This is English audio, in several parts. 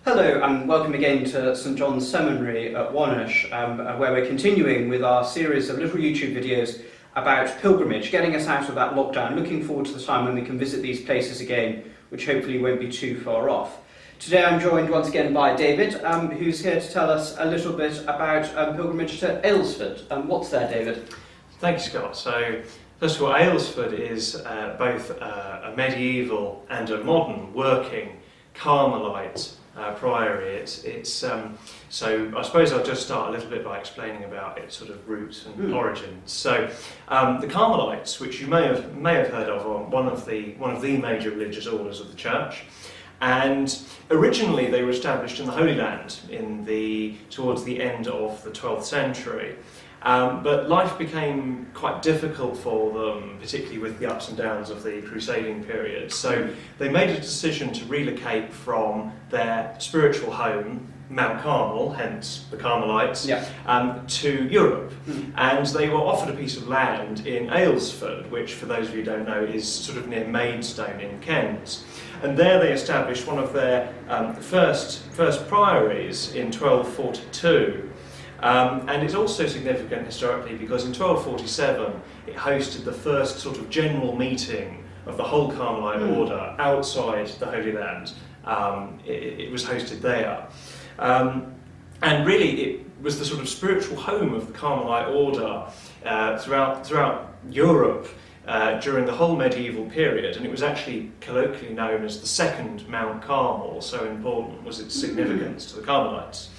Hello and welcome again to St John's Seminary at Wonersh, where we're continuing with our series of little YouTube videos about pilgrimage, getting us out of that lockdown, looking forward to the time when we can visit these places again, which hopefully won't be too far off. Today I'm joined once again by David, who's here to tell us a little bit about pilgrimage to Aylesford. What's there, David? Thank you, Scott. So, first of all, Aylesford is both a medieval and a modern working Carmelite priory. So I suppose I'll just start a little bit by explaining about its sort of roots and origins. So the Carmelites, which you may have heard of, are one of the major religious orders of the Church. And originally they were established in the Holy Land towards the end of the 12th century. But life became quite difficult for them, particularly with the ups and downs of the crusading period. So they made a decision to relocate from their spiritual home, Mount Carmel, hence the Carmelites, to Europe. And they were offered a piece of land in Aylesford, which, for those of you who don't know, is sort of near Maidstone in Kent. And there they established one of their first priories in 1242. And it's also significant historically because in 1247 it hosted the first sort of general meeting of the whole Carmelite order outside the Holy Land. It was hosted there. And really it was the sort of spiritual home of the Carmelite order throughout Europe during the whole medieval period, and it was actually colloquially known as the second Mount Carmel, so important was its significance to the Carmelites.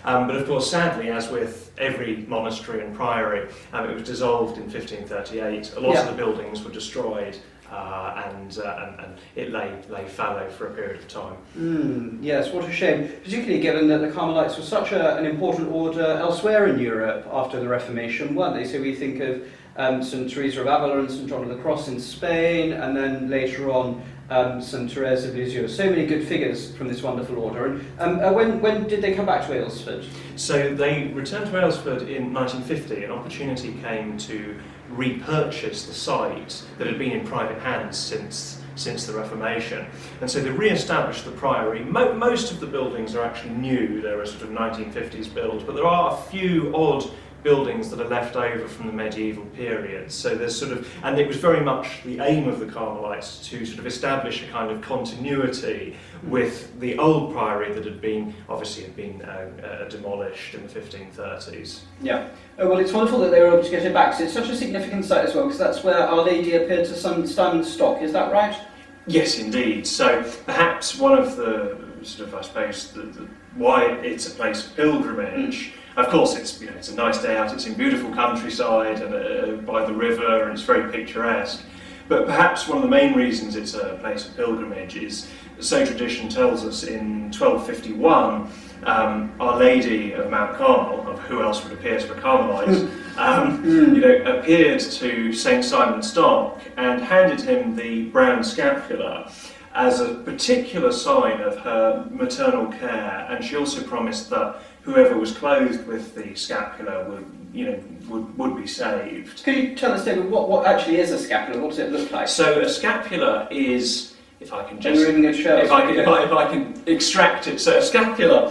But of course, sadly, as with every monastery and priory, it was dissolved in 1538. A lot of the buildings were destroyed, and it lay fallow for a period of time. Yes, what a shame, particularly given that the Carmelites were such an important order elsewhere in Europe after the Reformation, weren't they? So we think of St Teresa of Avila and St John of the Cross in Spain, and then later on St Therese of Lisieux. So many good figures from this wonderful order. And when did they come back to Aylesford? So they returned to Aylesford in 1950. An opportunity came to repurchase the site that had been in private hands since the Reformation. And so they re-established the priory. Most of the buildings are actually new. They're a sort of 1950s build, but there are a few odd buildings that are left over from the medieval period. So there's and it was very much the aim of the Carmelites to sort of establish a kind of continuity with the old priory that had been demolished in the 1530s. Yeah. Well, it's wonderful that they were able to get it back. So it's such a significant site as well, because that's where Our Lady appeared to stand stock. Is that right? Yes, indeed. So perhaps one of the why it's a place of pilgrimage. Of course, it's a nice day out. It's in beautiful countryside and by the river, and it's very picturesque. But perhaps one of the main reasons it's a place of pilgrimage is, so tradition tells us, in 1251, Our Lady of Mount Carmel, of who else would appear to a Carmelite, appeared to Saint Simon Stock and handed him the brown scapular as a particular sign of her maternal care, and she also promised that whoever was clothed with the scapular would be saved. Could you tell us, David, what actually is a scapular? What does it look like? So a scapular is, if I can extract it. So a scapular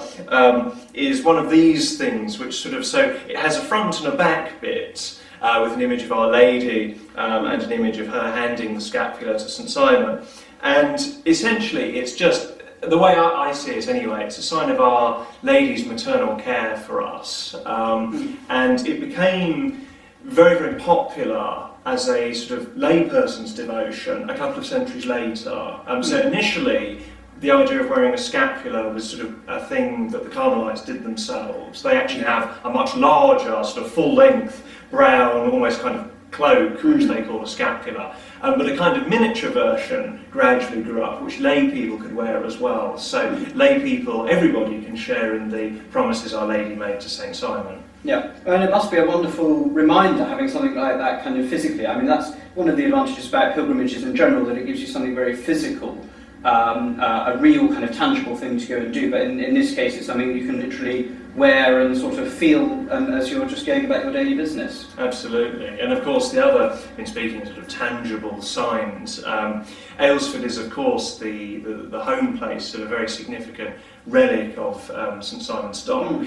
is one of these things, which it has a front and a back bit with an image of Our Lady and an image of her handing the scapular to St Simon. And essentially, it's just, the way I see it anyway, it's a sign of Our Lady's maternal care for us. And it became very, very popular as a sort of layperson's devotion a couple of centuries later. So initially, the idea of wearing a scapular was sort of a thing that the Carmelites did themselves. They actually have a much larger, sort of full-length, brown, almost kind of cloak, which they call a scapular. But a kind of miniature version gradually grew up, which lay people could wear as well. So lay people, everybody can share in the promises Our Lady made to Saint Simon. Yeah, and it must be a wonderful reminder having something like that kind of physically. I mean, that's one of the advantages about pilgrimages in general, that it gives you something very physical, a real kind of tangible thing to go and do. But in this case, it's something you can literally wear and sort of feel as you're just going about your daily business. Absolutely, and of course the other, in speaking of sort of tangible signs, Aylesford is of course the home place of a very significant relic of St Simon Stock,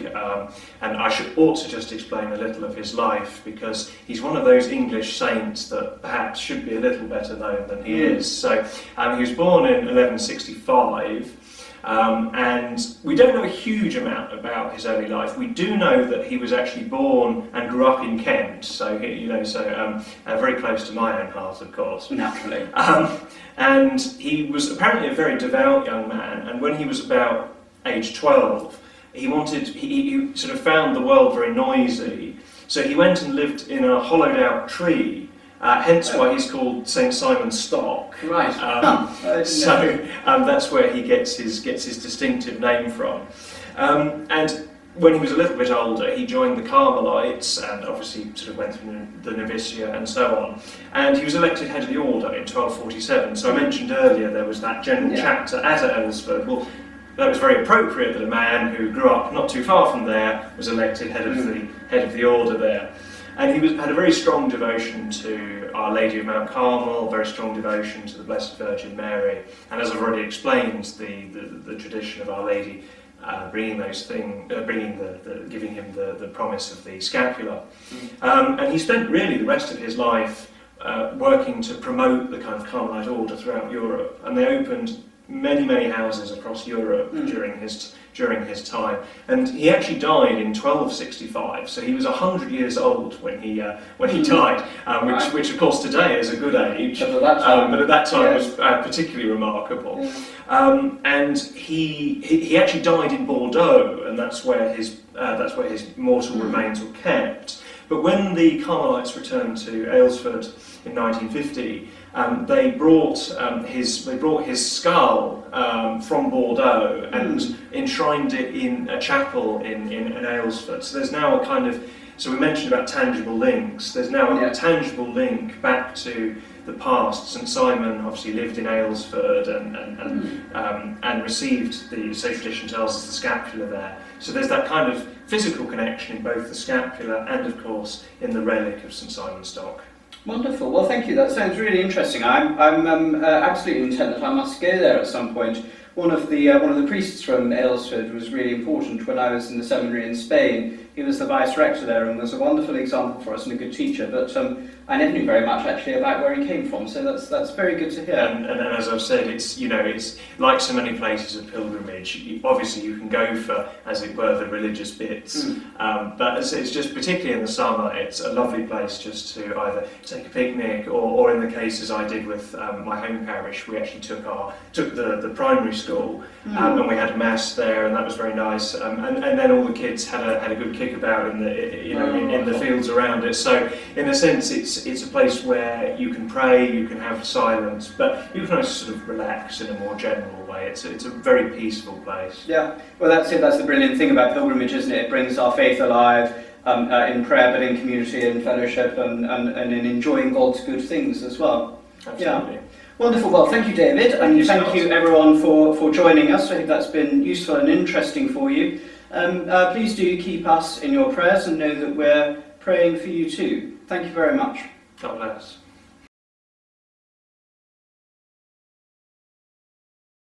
and I ought to just explain a little of his life, because he's one of those English saints that perhaps should be a little better known than he is. So he was born in 1165. And we don't know a huge amount about his early life. We do know that he was actually born and grew up in Kent, so very close to my own heart, of course. Naturally. And he was apparently a very devout young man. And when he was about age 12, he sort of found the world very noisy. So he went and lived in a hollowed-out tree. Hence why he's called St Simon Stock. Right. That's where he gets his distinctive name from. And when he was a little bit older, he joined the Carmelites and obviously sort of went through the novitiate and so on. And he was elected head of the order in 1247. So I mentioned earlier there was that general chapter at Aylesford. Well, that was very appropriate that a man who grew up not too far from there was elected head of the order there. And he had a very strong devotion to Our Lady of Mount Carmel, very strong devotion to the Blessed Virgin Mary. And as I've already explained, the tradition of Our Lady giving him the promise of the scapular. And he spent really the rest of his life working to promote the kind of Carmelite order throughout Europe. And they opened many houses across Europe during his time, and he actually died in 1265. So he was 100 years old when he died, which of course today is a good age, but at that time was particularly remarkable. And he actually died in Bordeaux, and that's where his mortal remains were kept. But when the Carmelites returned to Aylesford in 1950, they brought his skull from Bordeaux and enshrined it in a chapel in Aylesford. So there's now a kind of, so we mentioned about tangible links. There's now a tangible link back to the past. St Simon obviously lived in Aylesford and received so tradition tells us the scapula there. So there's that kind of physical connection in both the scapula and, of course, in the relic of St Simon Stock. Wonderful. Well, thank you. That sounds really interesting. I'm absolutely intent that I must go there at some point. One of the priests from Aylesford was really important when I was in the seminary in Spain. He was the vice rector there and was a wonderful example for us and a good teacher. But I never knew very much actually about where he came from. So that's very good to hear. And as I've said, it's like so many places of pilgrimage. Obviously, you can go for, as it were, the religious bits. But it's just particularly in the summer, it's a lovely place just to either take a picnic or in the cases I did with my home parish, we actually took the primary school and we had mass there, and that was very nice. And then all the kids had a good kick about in the fields around it. So in a sense, it's a place where you can pray, you can have silence, but you can also sort of relax in a more general way. It's a very peaceful place. Yeah, well that's it. That's the brilliant thing about pilgrimage, isn't it? It brings our faith alive in prayer, but in community and fellowship, and in enjoying God's good things as well. Absolutely. Yeah. Wonderful. Well, thank you, David, and thank you everyone for joining us. I hope that's been useful and interesting for you. Please do keep us in your prayers and know that we're praying for you too. Thank you very much. God bless.